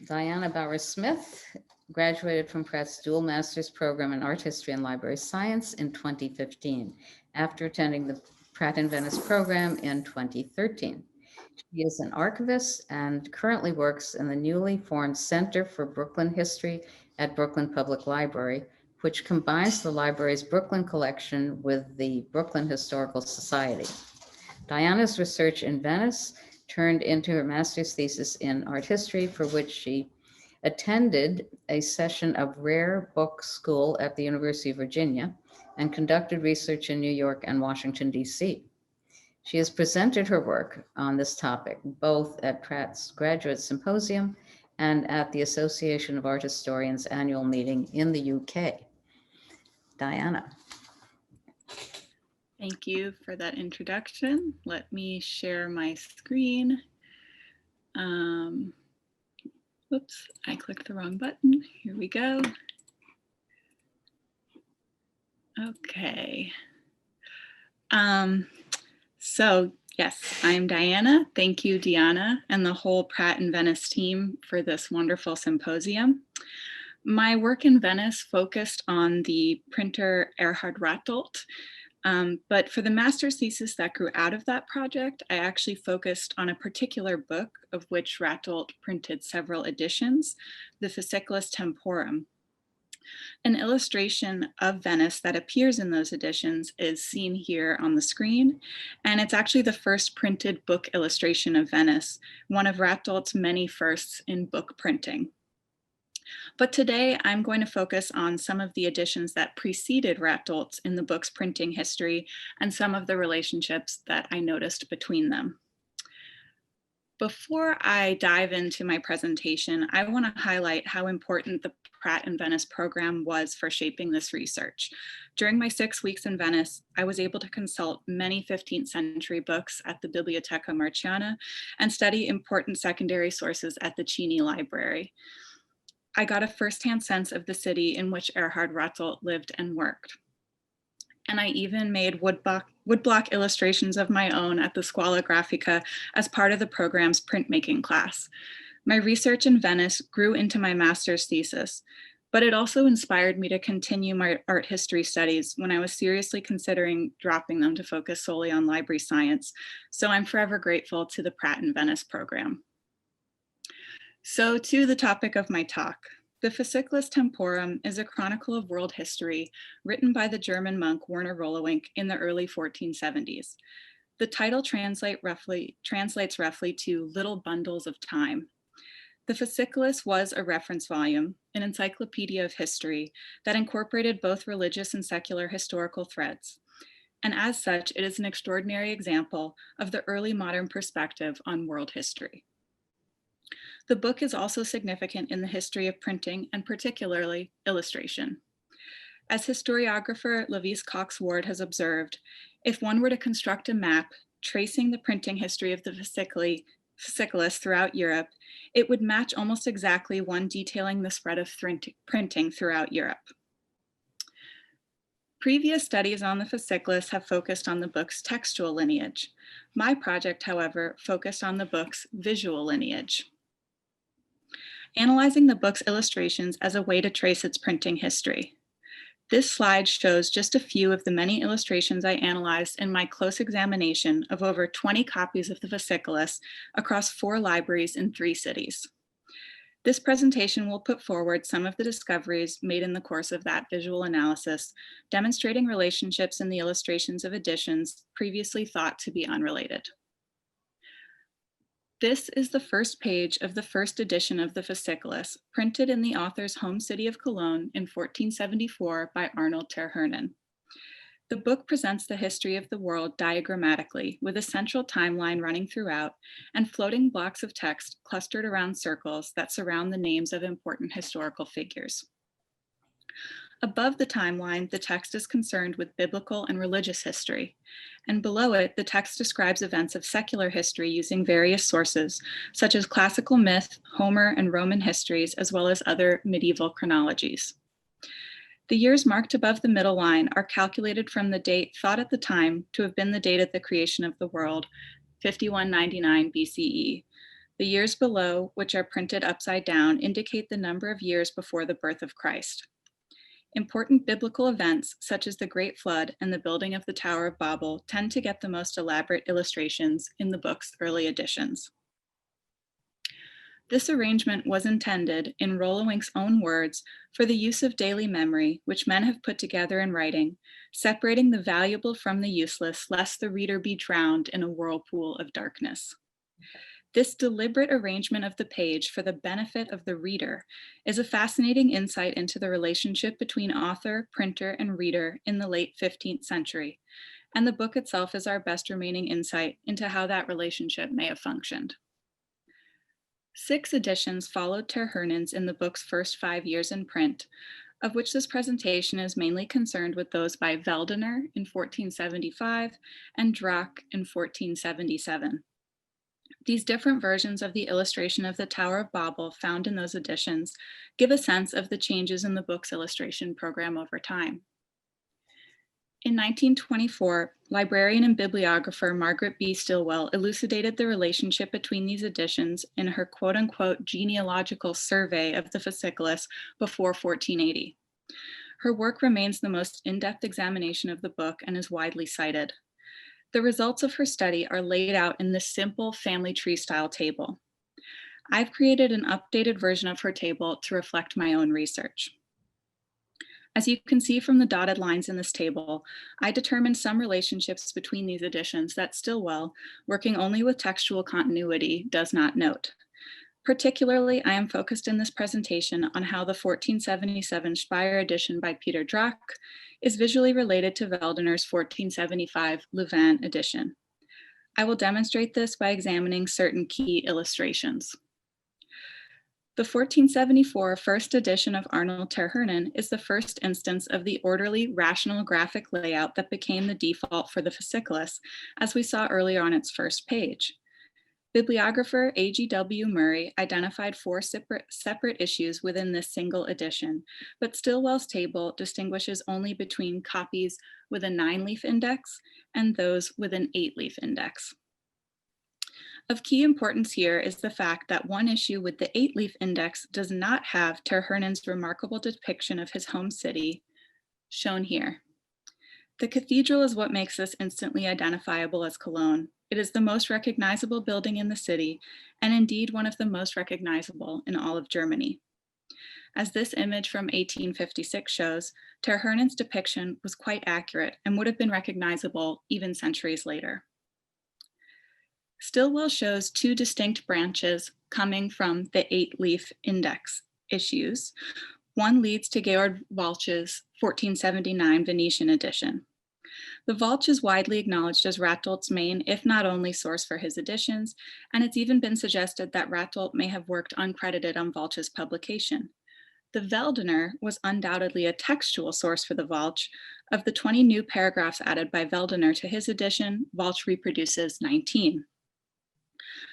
Diana Bauer-Smith graduated from Pratt's dual master's program in art history and library science in 2015, after attending the Pratt in Venice program in 2013. She is an archivist and currently works in the newly formed Center for Brooklyn History at Brooklyn Public Library, which combines the library's Brooklyn collection with the Brooklyn Historical Society. Diana's research in Venice turned into her master's thesis in art history, for which she attended a session of Rare Book School at the University of Virginia and conducted research in New York and Washington, D.C. She has presented her work on this topic both at Pratt's Graduate Symposium and at the Association of Art Historians annual meeting in the UK. Diana. Thank you for that introduction. Let me share my screen. Whoops, I clicked the wrong button. Here we go. Okay. So yes, I'm Diana. Thank you, Deanna, and the whole Pratt in Venice team for this wonderful symposium. My work in Venice focused on the printer Erhard Ratdolt, but for the master's thesis that grew out of that project, I actually focused on a particular book of which Ratdolt printed several editions, the Physicalist Temporum. An illustration of Venice that appears in those editions is seen here on the screen, and it's actually the first printed book illustration of Venice, one of Ratdolt's many firsts in book printing. But today I'm going to focus on some of the editions that preceded Ratdolt's in the book's printing history and some of the relationships that I noticed between them. Before I dive into my presentation, I want to highlight how important the Pratt in Venice program was for shaping this research. During my 6 weeks in Venice, I was able to consult many 15th century books at the Biblioteca Marciana and study important secondary sources at the Cini Library. I got a firsthand sense of the city in which Erhard Ratdolt lived and worked. And I even made woodblock illustrations of my own at the Scuola Grafica as part of the program's printmaking class. My research in Venice grew into my master's thesis, but it also inspired me to continue my art history studies when I was seriously considering dropping them to focus solely on library science. So I'm forever grateful to the Pratt in Venice program. So to the topic of my talk. The Fasciculus Temporum is a chronicle of world history written by the German monk Werner Rolewinck in the early 1470s. The title translates roughly to Little Bundles of Time. The Fasciculus was a reference volume, an encyclopedia of history that incorporated both religious and secular historical threads. And as such, it is an extraordinary example of the early modern perspective on world history. The book is also significant in the history of printing and particularly illustration. As historiographer Lavise Cox Ward has observed, if one were to construct a map tracing the printing history of the Fasciculus throughout Europe, it would match almost exactly one detailing the spread of printing throughout Europe. Previous studies on the Fasciculus have focused on the book's textual lineage. My project, however, focused on the book's visual lineage, analyzing the book's illustrations as a way to trace its printing history. This slide shows just a few of the many illustrations I analyzed in my close examination of over 20 copies of the Fasciculus across 4 libraries in 3 cities. This presentation will put forward some of the discoveries made in the course of that visual analysis, demonstrating relationships in the illustrations of editions previously thought to be unrelated. This is the first page of the first edition of the Fasciculus, printed in the author's home city of Cologne in 1474 by Arnold Terhernen. The book presents the history of the world diagrammatically, with a central timeline running throughout and floating blocks of text clustered around circles that surround the names of important historical figures. Above the timeline, the text is concerned with biblical and religious history, and below it, the text describes events of secular history using various sources, such as classical myth, Homer, and Roman histories, as well as other medieval chronologies. The years marked above the middle line are calculated from the date thought at the time to have been the date of the creation of the world, 5199 BCE. The years below, which are printed upside down, indicate the number of years before the birth of Christ. Important biblical events, such as the Great Flood and the building of the Tower of Babel, tend to get the most elaborate illustrations in the book's early editions. This arrangement was intended, in Rolewinck's own words, for the use of daily memory, which men have put together in writing, separating the valuable from the useless, lest the reader be drowned in a whirlpool of darkness. This deliberate arrangement of the page for the benefit of the reader is a fascinating insight into the relationship between author, printer, and reader in the late 15th century, and the book itself is our best remaining insight into how that relationship may have functioned. 6 editions followed Terhernan's in the book's first 5 years in print, of which this presentation is mainly concerned with those by Werner in 1475 and Drac in 1477. These different versions of the illustration of the Tower of Babel found in those editions give a sense of the changes in the book's illustration program over time. In 1924, librarian and bibliographer Margaret B. Stilwell elucidated the relationship between these editions in her quote-unquote genealogical survey of the Fasciculus before 1480. Her work remains the most in-depth examination of the book and is widely cited. The results of her study are laid out in this simple family tree style table. I've created an updated version of her table to reflect my own research. As you can see from the dotted lines in this table, I determined some relationships between these editions that Stilwell, working only with textual continuity, does not note. Particularly, I am focused in this presentation on how the 1477 Speyer edition by Peter Drac is visually related to Werner's 1475 Louvain edition. I will demonstrate this by examining certain key illustrations. The 1474 first edition of Arnold Terhernen is the first instance of the orderly, rational graphic layout that became the default for the Fasciculus, as we saw earlier on its first page. Bibliographer A.G.W. Murray identified 4 separate issues within this single edition, but Stilwell's table distinguishes only between copies with a 9-leaf index and those with an 8-leaf index. Of key importance here is the fact that one issue with the 8-leaf index does not have Terhernen's remarkable depiction of his home city, shown here. The cathedral is what makes this instantly identifiable as Cologne. It is the most recognizable building in the city, and indeed one of the most recognizable in all of Germany. As this image from 1856 shows, Terhernen's depiction was quite accurate and would have been recognizable even centuries later. Stilwell shows 2 distinct branches coming from the 8-leaf index issues. One leads to Georg Walch's 1479 Venetian edition. The Walch is widely acknowledged as Ratdolt's main, if not only, source for his editions, and it's even been suggested that Ratdolt may have worked uncredited on Walch's publication. The Werner was undoubtedly a textual source for the Walch. Of the 20 new paragraphs added by Werner to his edition, Walch reproduces 19.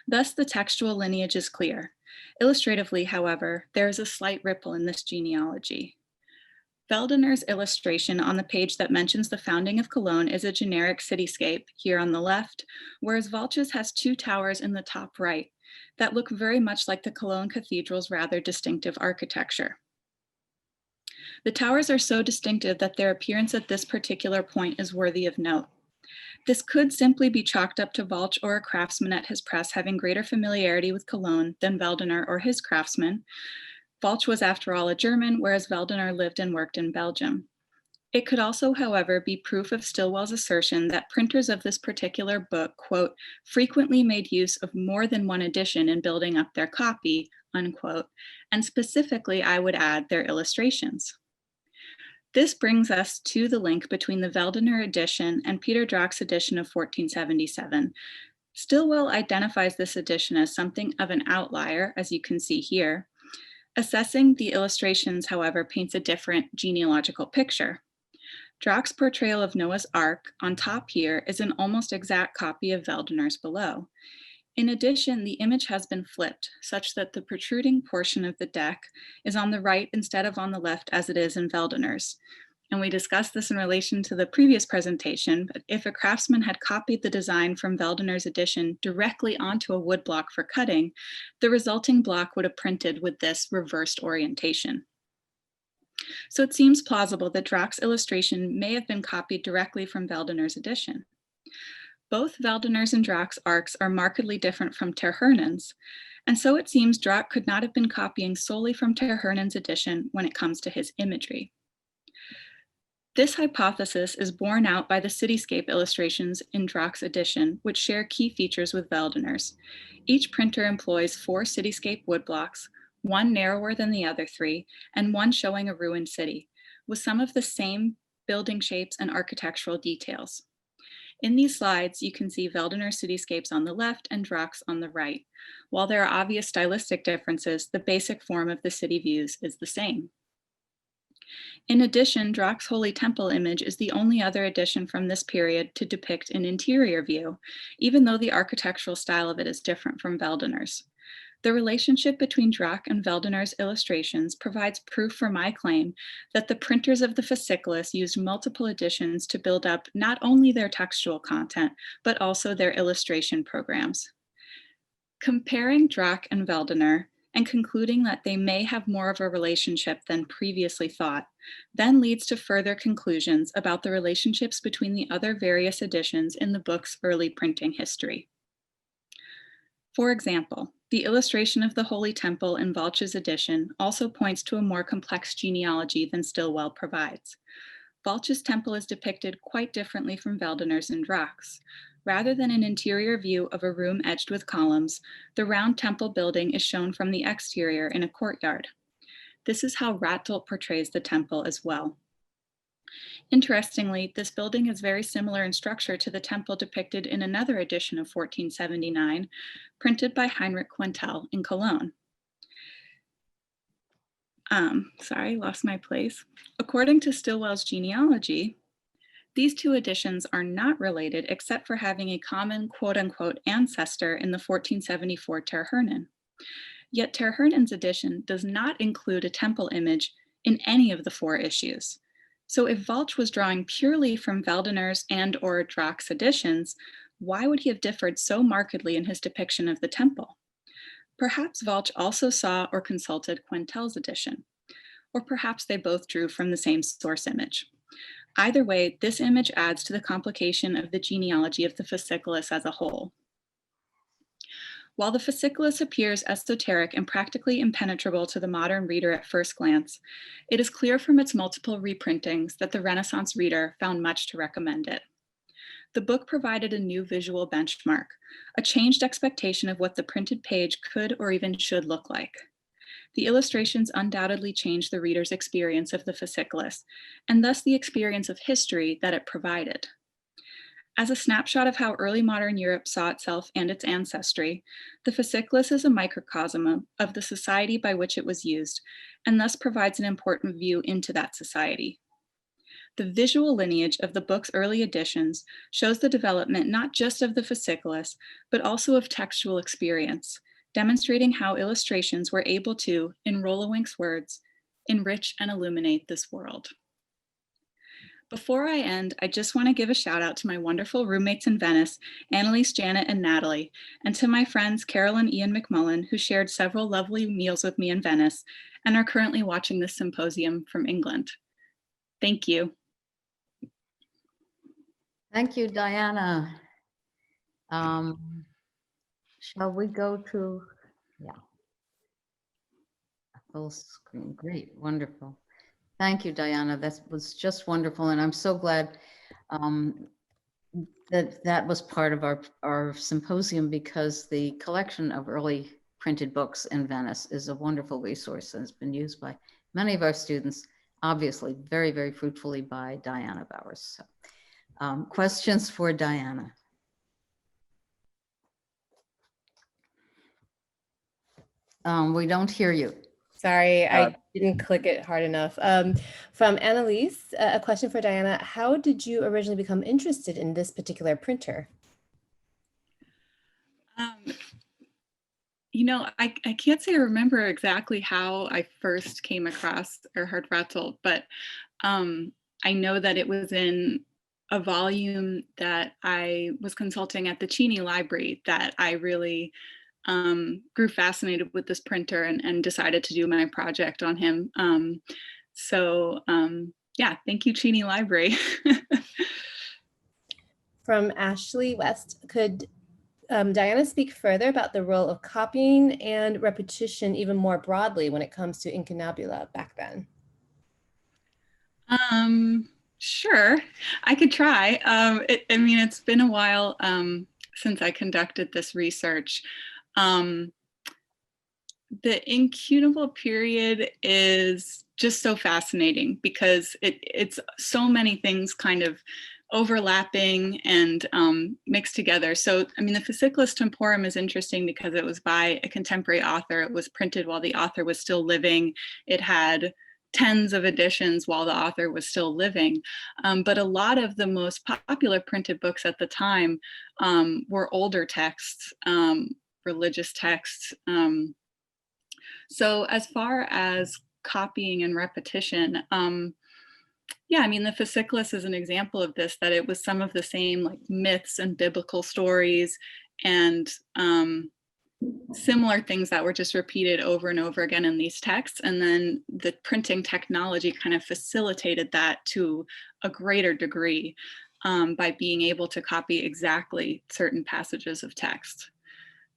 Thus, the textual lineage is clear. Illustratively, however, there is a slight ripple in this genealogy. Werner's illustration on the page that mentions the founding of Cologne is a generic cityscape here on the left, whereas Walch's has 2 towers in the top right that look very much like the Cologne Cathedral's rather distinctive architecture. The towers are so distinctive that their appearance at this particular point is worthy of note. This could simply be chalked up to Walch or a craftsman at his press having greater familiarity with Cologne than Werner or his craftsmen. Walch was, after all, a German, whereas Werner lived and worked in Belgium. It could also, however, be proof of Stilwell's assertion that printers of this particular book, quote, frequently made use of more than one edition in building up their copy, unquote, and specifically, I would add, their illustrations. This brings us to the link between the Werner edition and Peter Drach's edition of 1477. Stilwell identifies this edition as something of an outlier, as you can see here. Assessing the illustrations, however, paints a different genealogical picture. Drach's portrayal of Noah's Ark on top here is an almost exact copy of Werner's below. In addition, the image has been flipped such that the protruding portion of the deck is on the right instead of on the left as it is in Werner's. And we discussed this in relation to the previous presentation, but if a craftsman had copied the design from Weldener's edition directly onto a wood block for cutting, the resulting block would have printed with this reversed orientation. So it seems plausible that Dracht's illustration may have been copied directly from Weldener's edition. Both Weldener's and Dracht's arcs are markedly different from Terhernen's, and so it seems Drach could not have been copying solely from Terhernen's edition when it comes to his imagery. This hypothesis is borne out by the cityscape illustrations in Dracht's edition, which share key features with Weldener's. Each printer employs 4 cityscape woodblocks, one narrower than the other 3, and one showing a ruined city, with some of the same building shapes and architectural details. In these slides, you can see Weldener's cityscapes on the left and Dracht's on the right. While there are obvious stylistic differences, the basic form of the city views is the same. In addition, Dracht's Holy Temple image is the only other edition from this period to depict an interior view, even though the architectural style of it is different from Weldener's. The relationship between Dracht and Weldener's illustrations provides proof for my claim that the printers of the Fasciculus used multiple editions to build up not only their textual content, but also their illustration programs. Comparing Dracht and Weldener, and concluding that they may have more of a relationship than previously thought, then leads to further conclusions about the relationships between the other various editions in the book's early printing history. For example, the illustration of the Holy Temple in Walch's edition also points to a more complex genealogy than Stilwell provides. Walch's temple is depicted quite differently from Weldener's and Dracht's. Rather than an interior view of a room edged with columns, the round temple building is shown from the exterior in a courtyard. This is how Ratdolt portrays the temple as well. Interestingly, this building is very similar in structure to the temple depicted in another edition of 1479, printed by Heinrich Quentel in Cologne. Sorry, lost my place. According to Stilwell's genealogy, these two editions are not related except for having a common quote-unquote ancestor in the 1474 Terhernen. Yet Terhernen's edition does not include a temple image in any of the 4 issues. So if Walch was drawing purely from Weldener's and or Dracht's editions, why would he have differed so markedly in his depiction of the temple? Perhaps Walch also saw or consulted Quentel's edition, or perhaps they both drew from the same source image. Either way, this image adds to the complication of the genealogy of the Fasciculus as a whole. While the Fasciculus appears esoteric and practically impenetrable to the modern reader at first glance, it is clear from its multiple reprintings that the Renaissance reader found much to recommend it. The book provided a new visual benchmark, a changed expectation of what the printed page could or even should look like. The illustrations undoubtedly changed the reader's experience of the Fasciculus, and thus the experience of history that it provided. As a snapshot of how early modern Europe saw itself and its ancestry, the Fasciculus is a microcosm of the society by which it was used, and thus provides an important view into that society. The visual lineage of the book's early editions shows the development not just of the Fasciculus, but also of textual experience, demonstrating how illustrations were able to, in Rolewinck's words, enrich and illuminate this world. Before I end, I just want to give a shout out to my wonderful roommates in Venice, Annalise, Janet, and Natalie, and to my friends Carol and Ian McMullen, who shared several lovely meals with me in Venice and are currently watching this symposium from England. Thank you. Thank you, Diana. Shall we go to, full screen? Great, wonderful. Thank you, Diana. That was just wonderful. And I'm so glad that was part of our symposium, because the collection of early printed books in Venice is a wonderful resource and has been used by many of our students, obviously very, very fruitfully by Diana Bowers. So, questions for Diana? We don't hear you. Sorry, I didn't click it hard enough. From Annalise, a question for Diana. How did you originally become interested in this particular printer? You know, I can't say I remember exactly how I first came across Erhard Ratdolt, but I know that it was in a volume that I was consulting at the Cheney Library that I really grew fascinated with this printer and decided to do my project on him. Yeah, thank you, Cheney Library. From Ashley West, could Diana speak further about the role of copying and repetition even more broadly when it comes to incunabula back then? Sure, I could try. I mean, it's been a while since I conducted this research. The incunable period is just so fascinating because it's so many things kind of overlapping and mixed together. So, I mean, the Physicalist Temporum is interesting because it was by a contemporary author. It was printed while the author was still living. It had tens of editions while the author was still living. But a lot of the most popular printed books at the time were older texts, religious texts. So as far as copying and repetition, yeah, I mean, the Fasciculus is an example of this, that it was some of the same like myths and biblical stories and similar things that were just repeated over and over again in these texts. And then the printing technology kind of facilitated that to a greater degree by being able to copy exactly certain passages of text.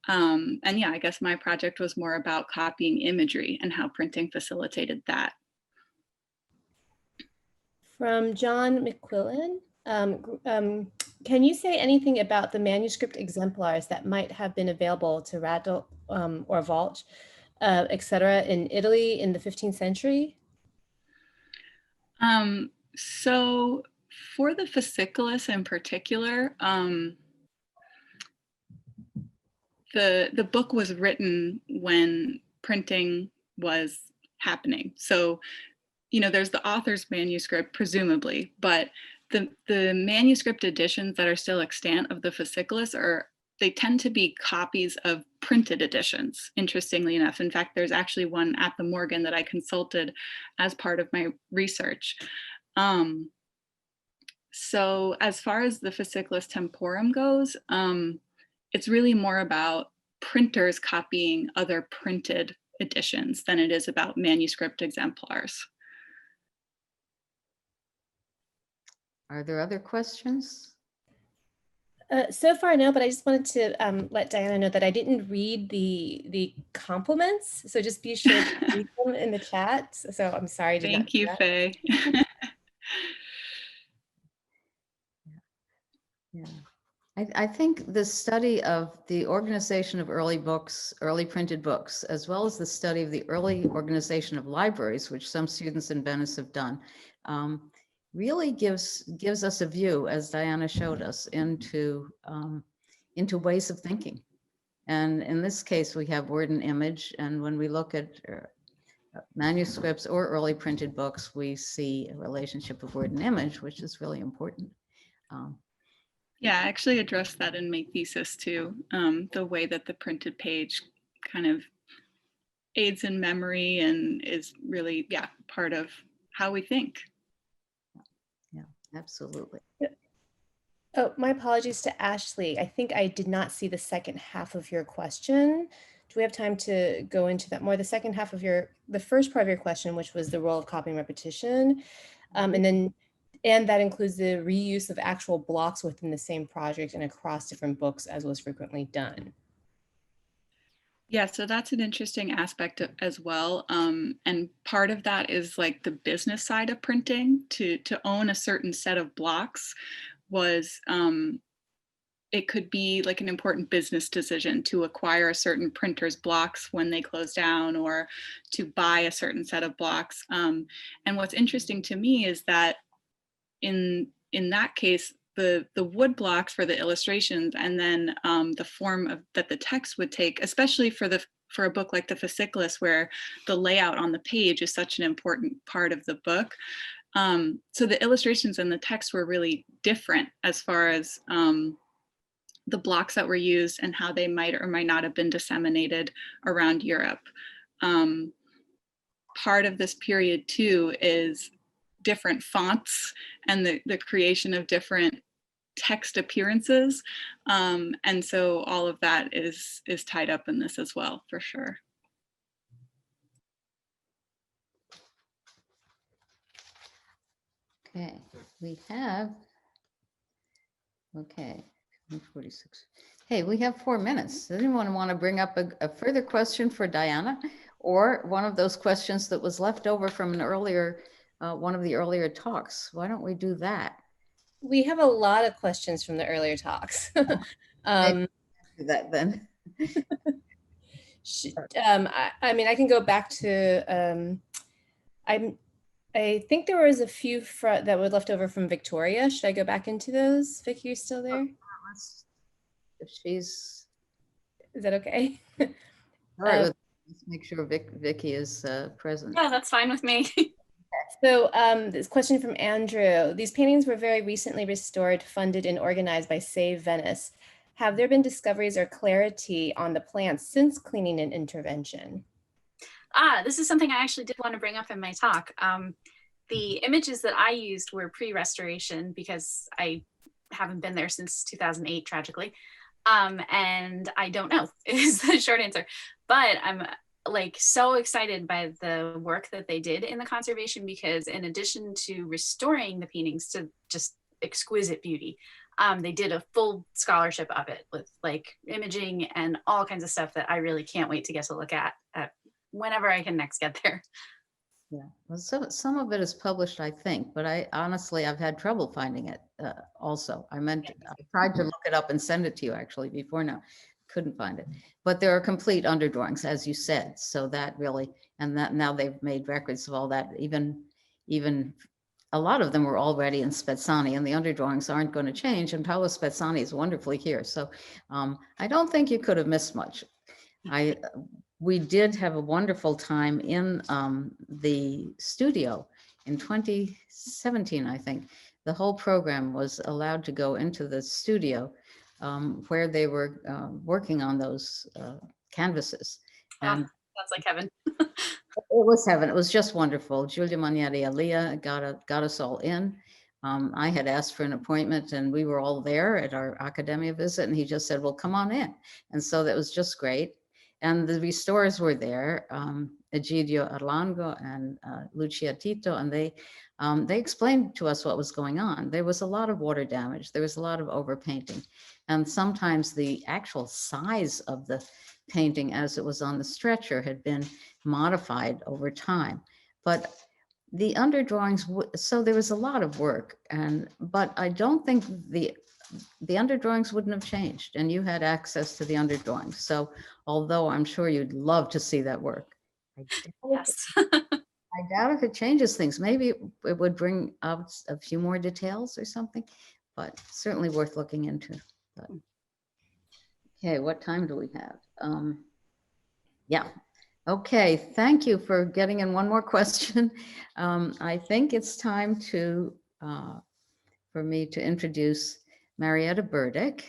And yeah, I guess my project was more about copying imagery and how printing facilitated that. From John McQuillan, can you say anything about the manuscript exemplars that might have been available to Ratdolt or Vault, etc., in Italy in the 15th century? So for the Fasciculus in particular, the book was written when printing was happening. So, you know, there's the author's manuscript, presumably, but the manuscript editions that are still extant of the Fasciculus they tend to be copies of printed editions, interestingly enough. In fact, there's actually one at the Morgan that I consulted as part of my research. So as far as the Physicalist Temporum goes, it's really more about printers copying other printed editions than it is about manuscript exemplars. Are there other questions? So far, no, but I just wanted to let Diana know that I didn't read the compliments, so just be sure to read them in the chat. So I'm sorry. Thank you, Faye. Yeah. I think the study of the organization of early books, early printed books, as well as the study of the early organization of libraries, which some students in Venice have done, really gives us a view, as Diana showed us, into ways of thinking. And in this case, we have word and image. And when we look at manuscripts or early printed books, we see a relationship of word and image, which is really important. Yeah, I actually addressed that in my thesis too, the way that the printed page kind of aids in memory and is really, yeah, part of how we think. Yeah, absolutely. Oh, my apologies to Ashley. I think I did not see the second half of your question. Do we have time to go into that more? The second half of the first part of your question, which was the role of copy and repetition, and that includes the reuse of actual blocks within the same project and across different books, as was frequently done. Yeah, so that's an interesting aspect as well. And part of that is like the business side of printing. To own a certain set of blocks was, it could be like an important business decision to acquire a certain printer's blocks when they close down, or to buy a certain set of blocks. And what's interesting to me is that in that case, the wood blocks for the illustrations, and then the form that the text would take, especially for a book like the Fasciculus, where the layout on the page is such an important part of the book. So the illustrations and the text were really different as far as the blocks that were used and how they might or might not have been disseminated around Europe. Part of this period too is different fonts and the creation of different text appearances. And so all of that is tied up in this as well, for sure. Okay, we have, okay, 46. Hey, we have 4 minutes. Does anyone want to bring up a further question for Diana, or one of those questions that was left over from an earlier, one of the earlier talks? Why don't we do that? We have a lot of questions from the earlier talks. Do that then. I mean, I can go back to, I think there was a few that were left over from Victoria. Should I go back into those? Vicky, you still there? If she's, Is that okay? all right, let's make sure Vicky is present. Yeah, that's fine with me. So this question from Andrew. These paintings were very recently restored, funded, and organized by Save Venice. Have there been discoveries or clarity on the plants since cleaning and intervention? This is something I actually did want to bring up in my talk. The images that I used were pre-restoration because I haven't been there since 2008, tragically. And I don't know is the short answer, but I'm like so excited by the work that they did in the conservation, because in addition to restoring the paintings to just exquisite beauty, they did a full scholarship of it with like imaging and all kinds of stuff that I really can't wait to get to look at whenever I can next get there. Yeah, well, so some of it is published, I think, but I've had trouble finding it also. I tried to look it up and send it to you actually before now, couldn't find it. But there are complete underdrawings, as you said. So that really, and that now they've made records of all that. Even a lot of them were already in Spezzani, and the underdrawings aren't going to change. And Paolo Spezzani is wonderfully here. So I don't think you could have missed much. We did have a wonderful time in the studio in 2017, I think. The whole program was allowed to go into the studio where they were working on those canvases. And Sounds like heaven. it was heaven. It was just wonderful. Giulia Manieri Alia got us all in. I had asked for an appointment and we were all there at our academia visit, and he just said, well, come on in. And so that was just great. And the restorers were there, Egidio Arlango and Lucia Tito, and they explained to us what was going on. There was a lot of water damage. There was a lot of overpainting. And sometimes the actual size of the painting as it was on the stretcher had been modified over time. But the underdrawings, so there was a lot of work, but I don't think the underdrawings wouldn't have changed, and you had access to the underdrawings. So although I'm sure you'd love to see that work, Yes. I doubt if it changes things. Maybe it would bring out a few more details or something, but certainly worth looking into. But, okay, what time do we have? Yeah. Okay, thank you for getting in one more question. I think it's time for me to introduce Marietta Burdick,